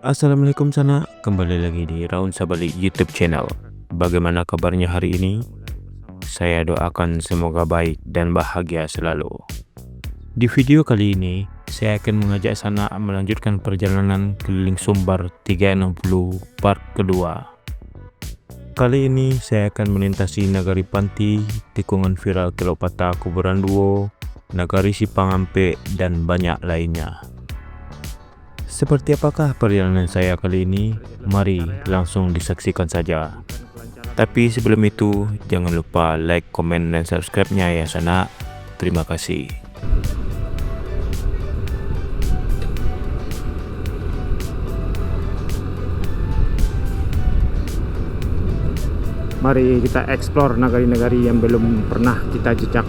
Assalamualaikum sana, kembali lagi di Raun Sabali YouTube channel. Bagaimana kabarnya hari ini? Saya doakan semoga baik dan bahagia selalu. Di video kali ini, saya akan mengajak sana melanjutkan perjalanan keliling Sumbar 360 part kedua. Kali ini saya akan melintasi Nagari Panti, tikungan viral Kilopata Kuburan Duo, Nagari Sipangampe, dan banyak lainnya. Seperti apakah perjalanan saya kali ini? Mari langsung disaksikan saja. Tapi sebelum itu, jangan lupa like, komen, dan subscribe-nya ya sana. Terima kasih. Mari kita explore nagari-nagari yang belum pernah kita jejak.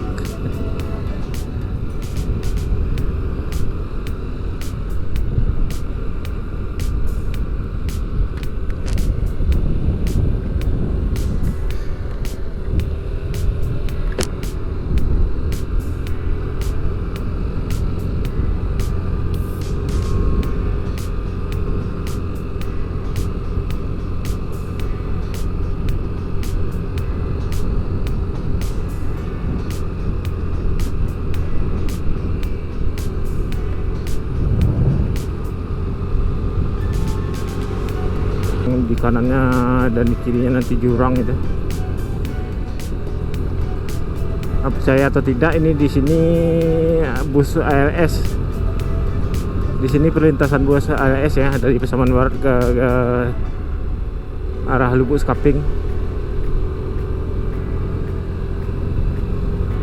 Di kanannya dan di kirinya nanti jurang itu. Percaya atau tidak, ini di sini bus ALS. Di sini perlintasan bus ALS ya, dari Pasaman Barat ke arah Lubuk Skaping.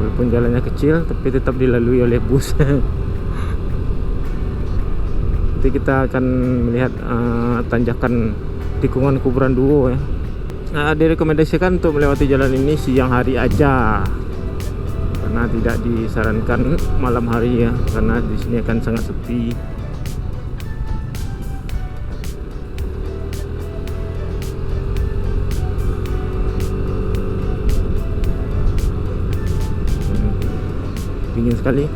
Walaupun jalannya kecil, tapi tetap dilalui oleh bus. Nanti kita akan melihat tanjakan tikungan Kuburan Duo ya. Direkomendasikan untuk melewati jalan ini siang hari aja, karena tidak disarankan malam hari ya, karena di sini akan sangat sepi. Dingin sekali.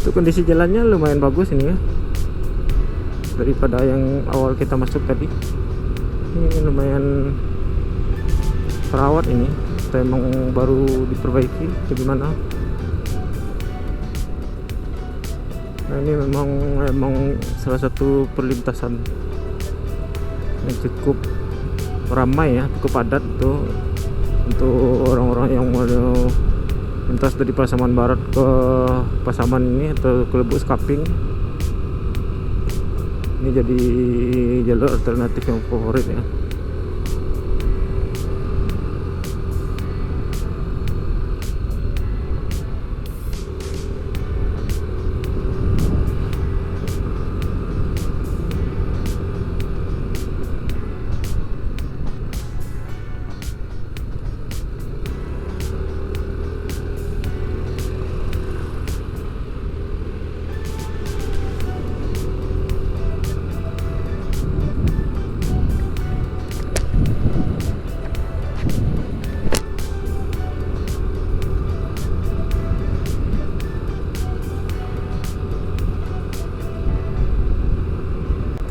Itu kondisi jalannya lumayan bagus ini ya, daripada yang awal kita masuk tadi. Ini lumayan terawat ini, atau emang baru diperbaiki atau gimana. Nah, ini memang salah satu perlintasan yang cukup ramai ya, cukup padat tuh untuk orang-orang yang mau lintas dari Pasaman Barat ke Pasaman ini atau ke Lubuk Skaping. Ini jadi jalur alternatif yang favorit ya.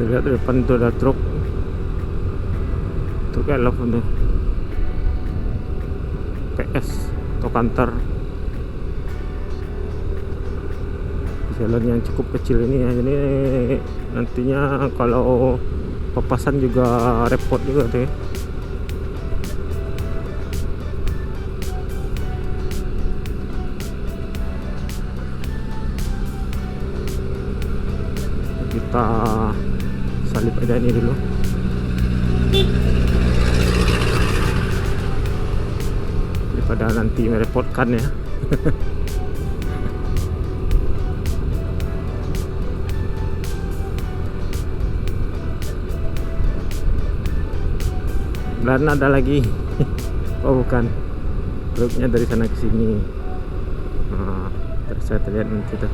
Lihat di depan itu ada truk elf tuh, PS atau kantor. Jalan yang cukup kecil ini ya, jadi nantinya kalau papasan juga repot juga tuh ya. kita salip aja ini dulu. Daripada nanti merepotkan ya. Dan ada lagi. Oh bukan, truknya dari sana ke sini. Nah, terus saya terlihat nanti tuh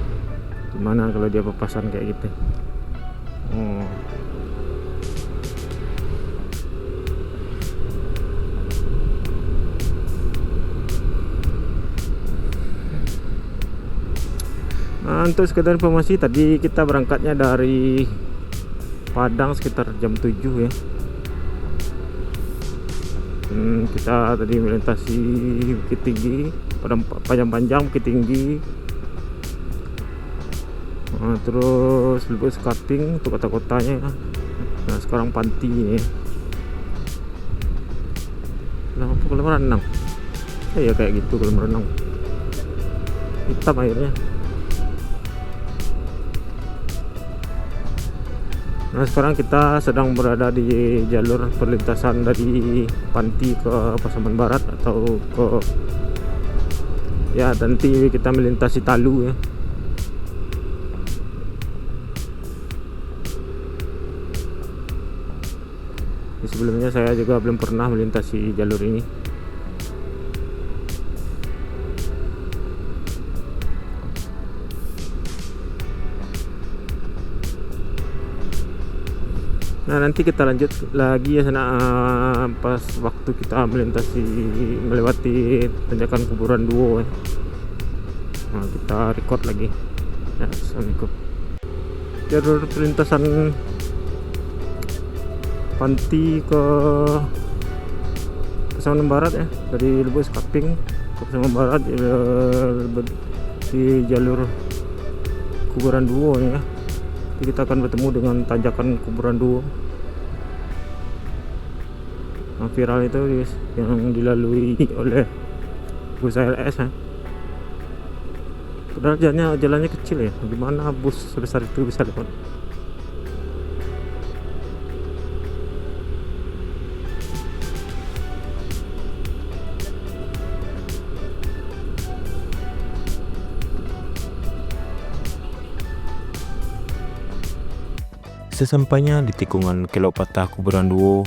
gimana kalau dia papasan kayak gitu. Oh. Nah, untuk sekedar informasi, tadi kita berangkatnya dari Padang sekitar jam 7 ya. Kita tadi melintasi Bukit Tinggi, panjang-panjang Bukit Tinggi. Nah, terus Lubuk Skaping untuk kota-kotanya. Nah, sekarang Panti ini. Nah, apa kolam renang? Ya kayak gitu kolam renang. Hitam airnya. Nah, sekarang kita sedang berada di jalur perlintasan dari Panti ke Pasaman Barat atau ke ya nanti kita melintasi Talu ya. Sebelumnya saya juga belum pernah melintasi jalur ini. Nah, nanti kita lanjut lagi ya sana pas waktu kita melewati tanjakan Kuburan Duo ya. Nah, kita record lagi ya. Assalamualaikum. Jalur perlintasan Panti ke Pasaman Barat ya, dari Lubuk Skaping ke Pasaman Barat di jalur Kuburan Duo ya. Kita akan bertemu dengan tanjakan Kuburan Duo. Nah, viral itu yang dilalui oleh bus ALS ya. Padahal jalannya kecil ya, gimana bus sebesar itu bisa lewat. Sesampainya di tikungan Kelok Patah Kuburan Duo,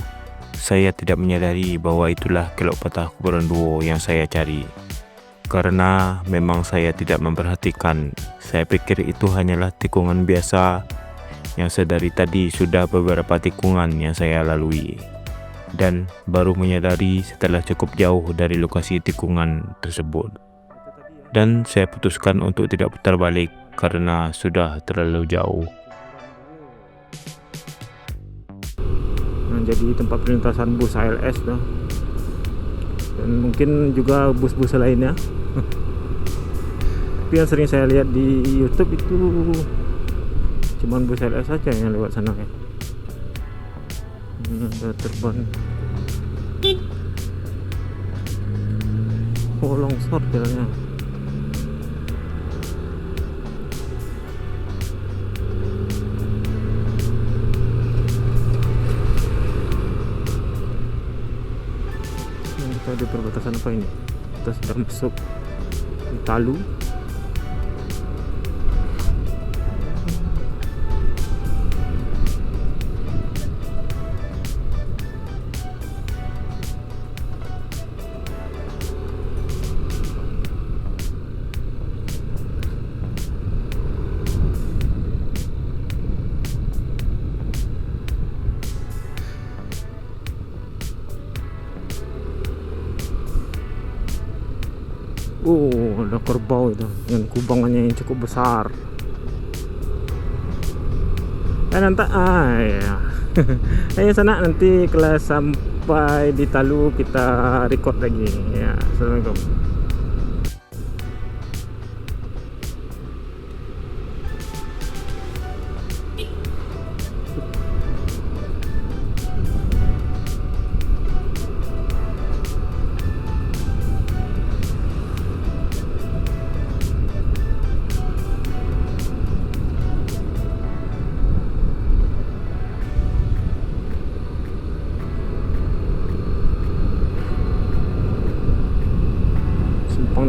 saya tidak menyadari bahwa itulah Kelok Patah Kuburan Duo yang saya cari. Karena memang saya tidak memperhatikan, saya pikir itu hanyalah tikungan biasa yang sedari tadi sudah beberapa tikungan yang saya lalui. Dan baru menyadari setelah cukup jauh dari lokasi tikungan tersebut. Dan saya putuskan untuk tidak putar balik karena sudah terlalu jauh. Jadi tempat perlintasan bus ALS tuh. Dan mungkin juga bus-bus lainnya. Tapi yang sering saya lihat di YouTube itu cuman bus ALS saja yang lewat sana ya. Ada terbang. Oh, longsor jalannya. Kita di perbatasan apa ini? Kita sudah masuk di Talu. Ada kerbau itu dengan kubangannya yang cukup besar. Nanti ya. Ayo sana, nanti kelas sampai di Talu kita record lagi ya. Assalamualaikum.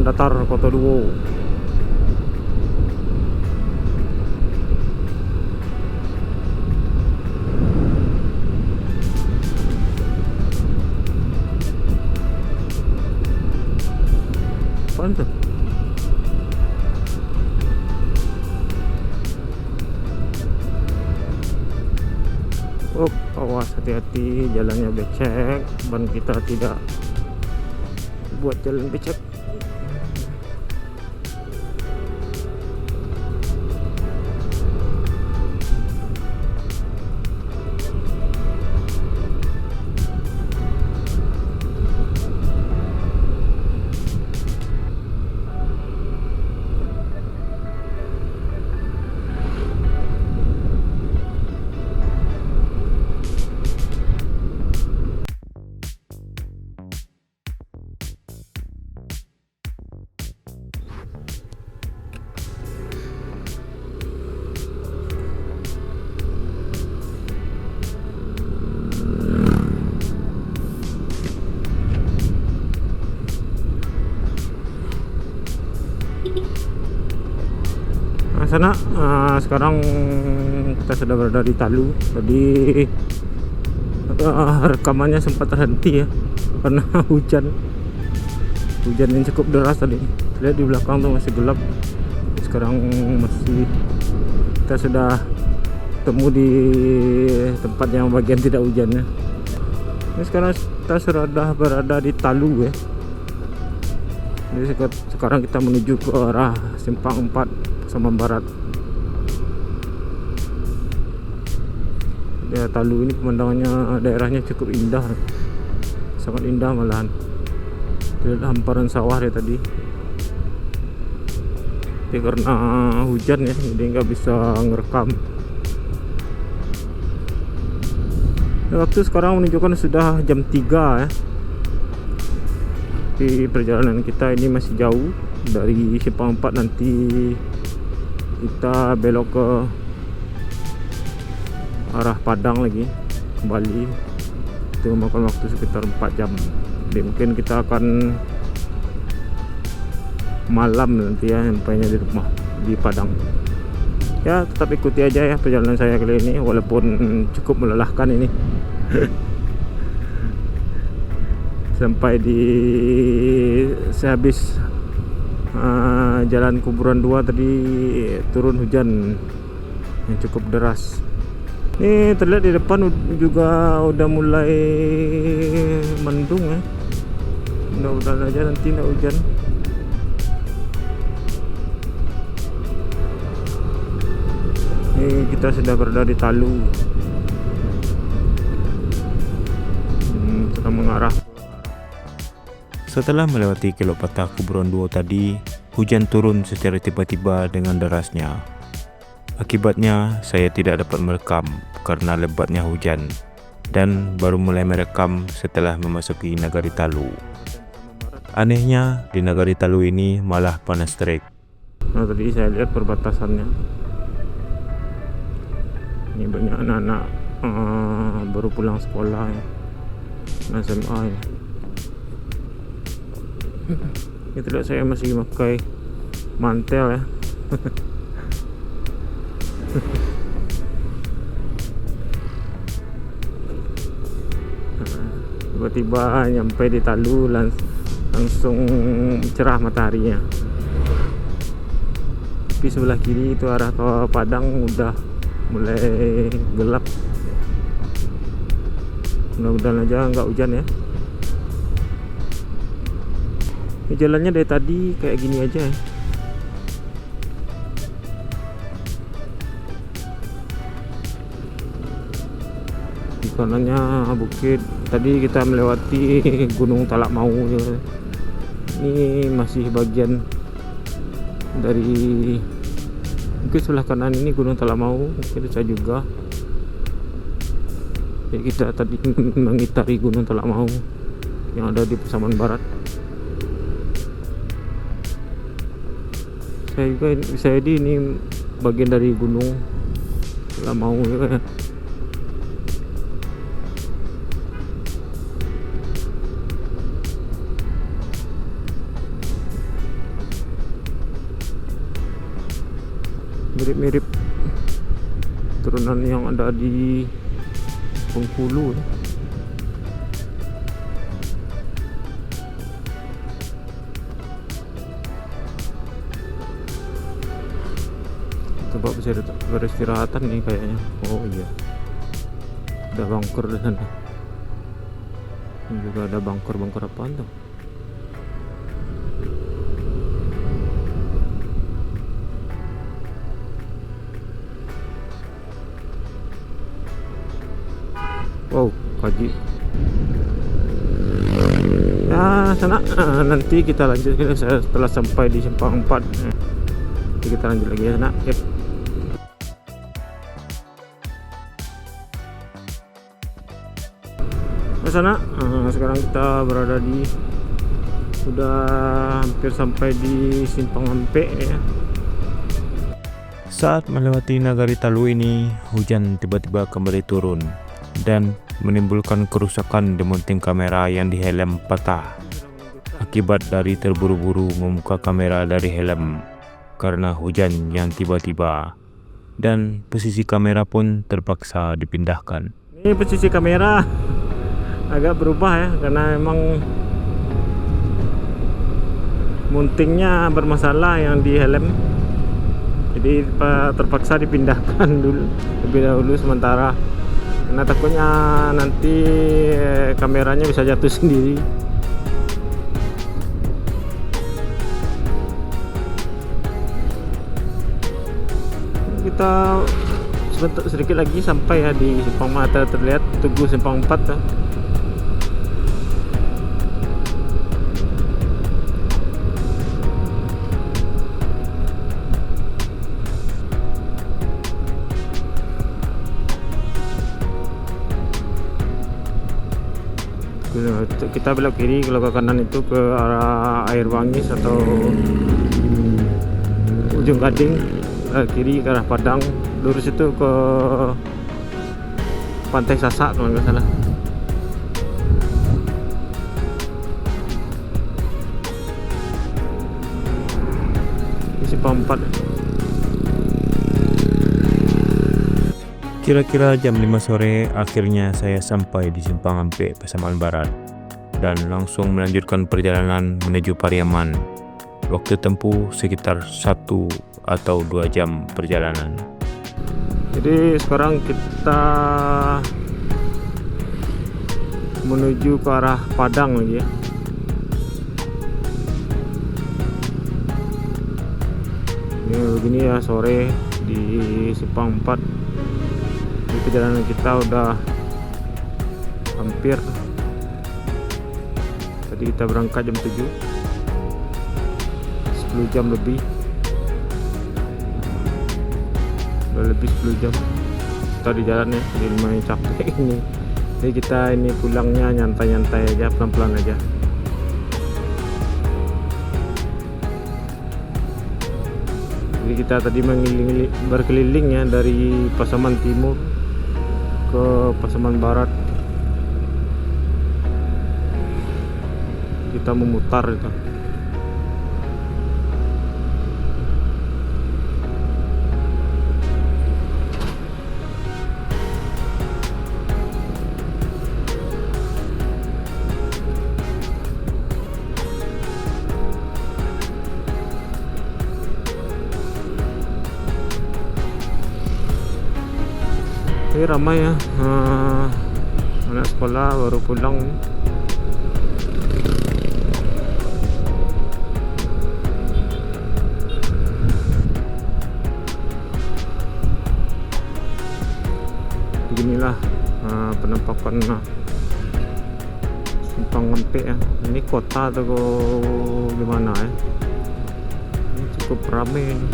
Jalan Datar Kota Duo. Apaan tuh? Oh, awas, hati-hati, jalannya becek, ban kita tidak buat jalan becek. Sana sekarang kita sudah berada di Talu. Tadi rekamannya sempat terhenti ya karena hujan yang cukup deras tadi. Lihat di belakang tuh masih gelap. Sekarang masih kita sudah temu di tempat yang bagian tidak hujannya. Ini sekarang kita sudah berada di Talu ya. Jadi sekarang kita menuju ke arah Simpang 4 Pasaman Barat. Ya, Talu ini pemandangannya, daerahnya cukup indah, sangat indah malahan. Lihat hamparan sawah ya tadi. Tapi karena hujan ya, jadi nggak bisa ngerekam. Dan waktu sekarang menunjukkan sudah jam 3 ya. Di perjalanan kita ini masih jauh. Dari Simpang 4 nanti kita belok ke arah Padang lagi kembali. Itu memakan waktu sekitar 4 jam. Jadi mungkin kita akan malam nanti ya sampainya di rumah di Padang. Ya, tetap ikuti aja ya perjalanan saya kali ini, walaupun cukup melelahkan ini. Sampai di sehabis jalan kuburan 2 tadi turun hujan yang cukup deras. Ini terlihat di depan juga udah mulai mendung ya. Mudah-mudahan aja nanti nggak hujan. Ini kita sudah berada di Talu. Kita mengarah. Setelah melewati Kilo Patah kuburan 2 tadi, hujan turun secara tiba-tiba dengan derasnya. Akibatnya saya tidak dapat merekam karena lebatnya hujan, dan baru mulai merekam setelah memasuki Nagari Talu. Anehnya di Nagari Talu ini malah panas terik. Nah, tadi saya lihat perbatasannya. Ini banyak anak-anak baru pulang sekolah ya, SMA ya. Itu lihat saya masih pakai mantel ya. Tiba-tiba nyampe di Talu langsung cerah mataharinya. Tapi sebelah kiri itu arah ke Padang udah mulai gelap. Mudah-mudahan aja nggak hujan ya. Ini jalannya dari tadi kayak gini aja ya. Di kanannya bukit. Tadi kita melewati Gunung Talakmau ya. Ini masih bagian dari, mungkin sebelah kanan ini Gunung Talakmau, mungkin saya juga. Jadi kita tadi mengitari Gunung Talakmau yang ada di Pasaman Barat. Saya di ini bagian dari Gunung Talakmau ya. mirip-mirip turunan yang ada di Bengkulu. Coba bisa beristirahatan nih kayaknya. Oh iya, ada bunker di sana. Ini juga ada bunker apaan tuh? Wow, kaji. Ya sana, nanti kita lanjut setelah sampai di simpang 4. Nanti kita lanjut lagi ya sana. Yep. Ke sana. Sekarang kita berada di, sudah hampir sampai di simpang Ampe ya. Saat melewati Nagari Talu ini, hujan tiba-tiba kembali turun dan menimbulkan kerusakan di mounting kamera yang di helm patah akibat dari terburu-buru membuka kamera dari helm karena hujan yang tiba-tiba, dan posisi kamera pun terpaksa dipindahkan. Ini posisi kamera agak berubah ya, karena memang mountingnya bermasalah yang di helm, jadi terpaksa dipindahkan dulu lebih dahulu sementara, karena takutnya nanti kameranya bisa jatuh sendiri. Kita sedikit lagi sampai ya di simpang mata terlihat Tugu simpang 4 ya. Kita belok kiri, kalau ke kanan itu ke arah Air Bangis atau Ujung Gading, kiri ke arah Padang, lurus itu ke Pantai Sasak kalau nggak salah. Di simpang 4. Kira-kira jam 5 sore akhirnya saya sampai di Simpang Ampe, Pasaman Barat, dan langsung melanjutkan perjalanan menuju Pariaman. Waktu tempuh sekitar 1 atau 2 jam perjalanan. Jadi sekarang kita menuju ke arah Padang lagi ya. Ini begini ya sore di Simpang 4. Perjalanan kita udah hampir, tadi kita berangkat jam 7, 10 jam lebih, udah lebih 10 jam kita di jalan ya. Jadi lumayan capek ini, jadi kita ini pulangnya nyantai-nyantai aja, pelan-pelan aja. Jadi kita tadi berkeliling ya dari Pasaman Timur ke Pasaman Barat, kita memutar itu. Ini ramai ya, anak sekolah baru pulang. Beginilah penampakan Simpang Ampe ya. Ini kota atau gimana ya? Ini cukup ramai ini.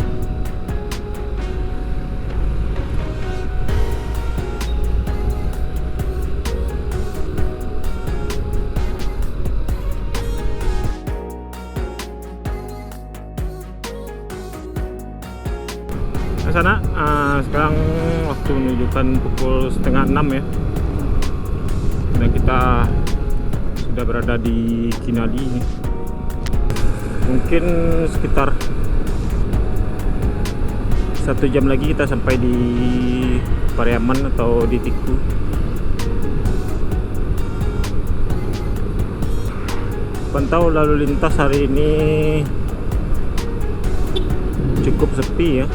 Sana sekarang waktu menunjukkan pukul 5:30 ya, dan kita sudah berada di Kinali. Mungkin sekitar 1 jam lagi kita sampai di Pariaman atau di Tiku. Pantau lalu lintas hari ini cukup sepi ya.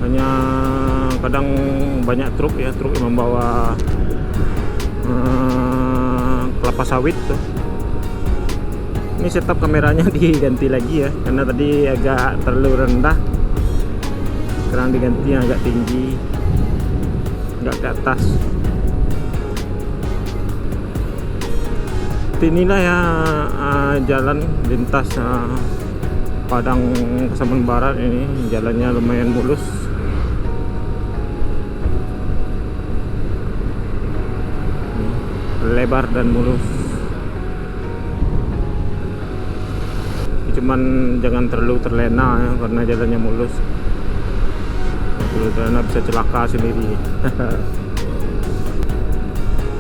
Hanya kadang banyak truk yang membawa kelapa sawit tuh. Ini setup kameranya diganti lagi ya, karena tadi agak terlalu rendah. Sekarang diganti yang agak tinggi, agak ke atas. Inilah ya jalan lintas Padang Pasaman Barat ini. Jalannya lumayan mulus. Lebar dan mulus. Cuman jangan terlalu terlena ya, karena jalannya mulus. Terlalu terlena bisa celaka sendiri.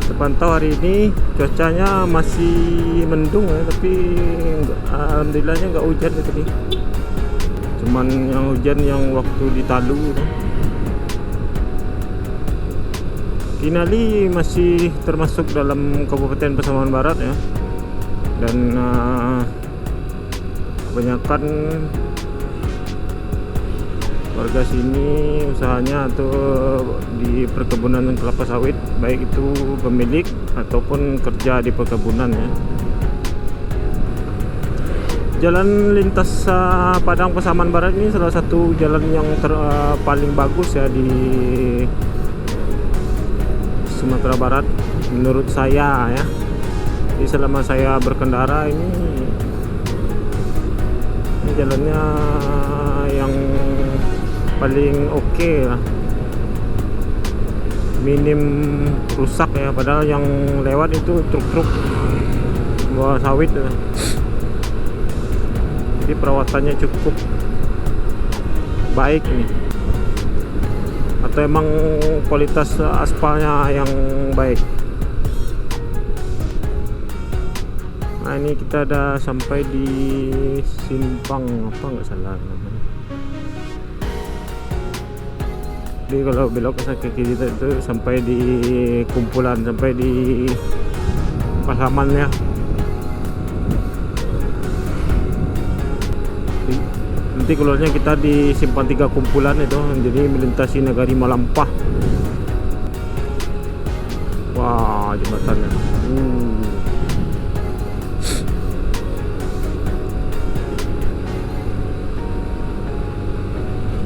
Terpantau hari ini cuacanya masih mendung ya, tapi alhamdulillahnya nggak hujan ya tadi. Cuman yang hujan yang waktu di Talu ya. Kinali masih termasuk dalam Kabupaten Pasaman Barat ya, dan kebanyakan warga sini usahanya atau di perkebunan kelapa sawit, baik itu pemilik ataupun kerja di perkebunan ya. Jalan lintas Padang Pasaman Barat ini salah satu jalan yang paling bagus ya di Sumatera Barat menurut saya ya. Jadi selama saya berkendara ini jalannya yang paling oke lah, minim rusak ya. Padahal yang lewat itu truk-truk bawa sawit ya. Jadi perawatannya cukup baik ini, atau emang kualitas aspalnya yang baik. Nah ini kita udah sampai di simpang apa nggak salah. Jadi kalau belok ke kiri itu sampai di kumpulan, sampai di Pasaman ya. Nanti keluarnya kita di simpang 3 kumpulan itu, jadi melintasi Nagari Malampah. Wah, jembatannya.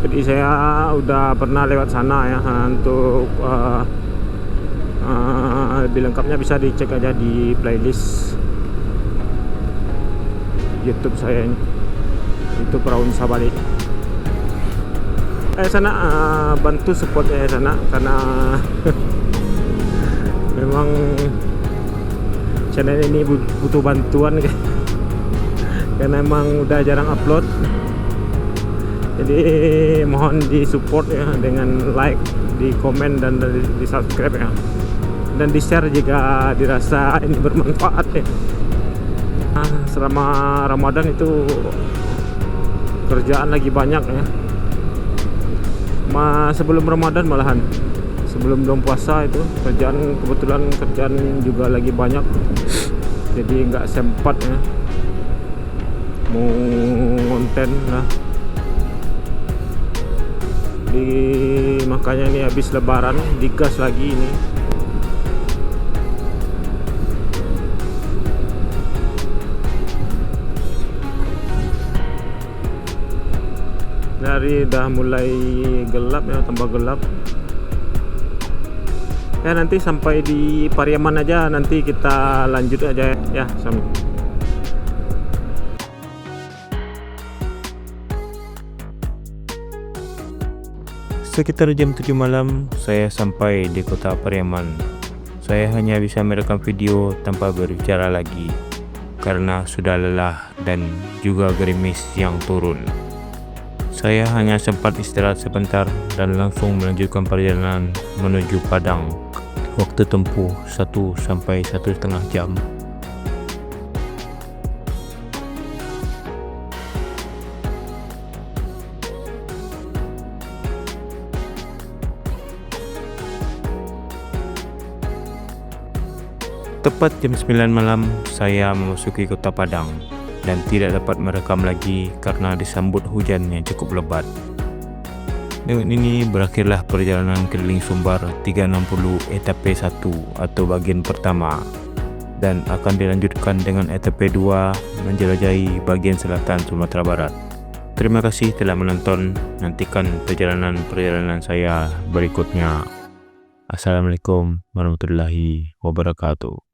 Jadi saya udah pernah lewat sana ya. Untuk lebih lengkapnya bisa dicek aja di playlist YouTube saya ini. Itu Peraun Sabali. Sana bantu support sana, karena memang channel ini butuh bantuan karena emang udah jarang upload. Jadi mohon di support ya, dengan like, di komen, dan di subscribe ya, dan di share jika dirasa ini bermanfaat ya. Selama Ramadan itu kerjaan lagi banyak ya. Sebelum Ramadan malahan, sebelum bulan puasa itu kebetulan kerjaan juga lagi banyak. Jadi nggak sempat ya mau konten lah. Makanya ini habis lebaran digas lagi ini. Dari udah mulai gelap ya, tambah gelap ya. Nanti sampai di Pariaman aja, nanti kita lanjut aja ya. Sekitar jam 7 malam saya sampai di kota Pariaman. Saya hanya bisa merekam video tanpa berbicara lagi karena sudah lelah dan juga gerimis yang turun. Saya hanya sempat istirahat sebentar dan langsung melanjutkan perjalanan menuju Padang. Waktu tempuh 1 sampai 1,5 jam. Tepat jam 9 malam, saya memasuki kota Padang dan tidak dapat merekam lagi karena disambut hujan yang cukup lebat. Dengan ini berakhirlah perjalanan keliling Sumbar 360 etape 1 atau bagian pertama, dan akan dilanjutkan dengan etape 2 menjelajahi bagian selatan Sumatera Barat. Terima kasih telah menonton. Nantikan perjalanan saya berikutnya. Assalamualaikum warahmatullahi wabarakatuh.